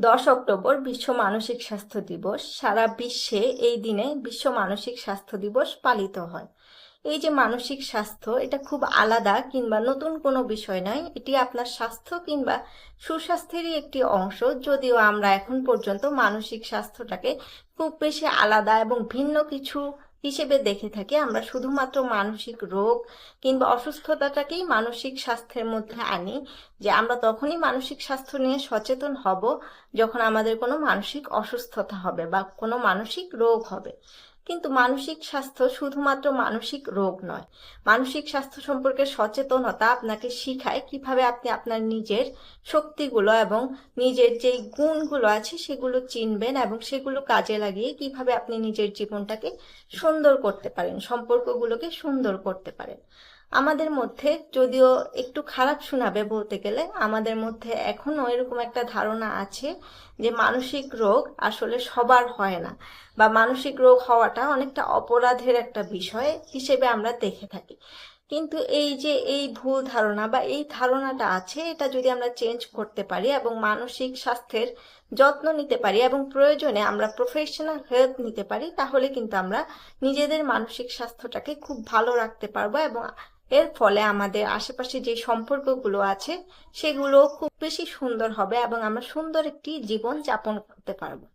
10 October বিশ্ব মানসিক স্বাস্থ্য দিবস। সারা বিশ্বে এই দিনে বিশ্ব মানসিক স্বাস্থ্য দিবস পালিত হয়। এই যে মানসিক স্বাস্থ্য, এটা খুব আলাদা কিংবা নতুন কোনো বিষয় নয়। এটি আপনার স্বাস্থ্য কিংবা সুস্বাস্থ্যেরই একটি অংশ, যদিও আমরা এখন পর্যন্ত মানসিক স্বাস্থ্যটাকে খুব বেশি আলাদা এবং ভিন্ন কিছু হিসেবে দেখে থাকি। আমরা শুধুমাত্র মানসিক রোগ কিংবা অসুস্থতাটাকেই মানসিক স্বাস্থ্যের মধ্যে আনি, যে আমরা তখনই মানসিক স্বাস্থ্য নিয়ে সচেতন হব যখন আমাদের কোনো মানসিক অসুস্থতা হবে বা কোনো মানসিক রোগ হবে। কিন্তু মানসিক স্বাস্থ্য শুধুমাত্র মানসিক রোগ নয়। মানসিক স্বাস্থ্য সম্পর্কে সচেতনতা আপনাকে শিখায় কিভাবে আপনি আপনার নিজের শক্তিগুলো এবং নিজের যেই গুণগুলো আছে সেগুলো চিনবেন এবং সেগুলো কাজে লাগিয়ে কিভাবে আপনি নিজের জীবনটাকে সুন্দর করতে পারেন, সম্পর্কগুলোকে সুন্দর করতে পারেন। আমাদের মধ্যে, যদিও একটু খারাপ শোনাবে বলতে গেলে, আমাদের মধ্যে এখনো এরকম একটা ধারণা আছে যে মানসিক রোগ আসলে সবার হয় না, বা মানসিক রোগ হওয়াটা অনেকটা অপরাধের একটা বিষয় হিসেবে আমরা দেখে থাকি। কিন্তু এই যে এই ভুল ধারণা বা এই ধারণাটা আছে, এটা যদি আমরা চেঞ্জ করতে পারি এবং মানসিক স্বাস্থ্যের যত্ন নিতে পারি এবং প্রয়োজনে আমরা প্রফেশনাল হেল্প নিতে পারি, তাহলে কিন্তু আমরা নিজেদের মানসিক স্বাস্থ্যটাকে খুব ভালো রাখতে পারবো এবং এর ফলে আমাদের আশেপাশে যে সম্পর্কগুলো আছে সেগুলো খুব বেশি সুন্দর হবে এবং আমরা সুন্দর একটি জীবন যাপন করতে পারবো।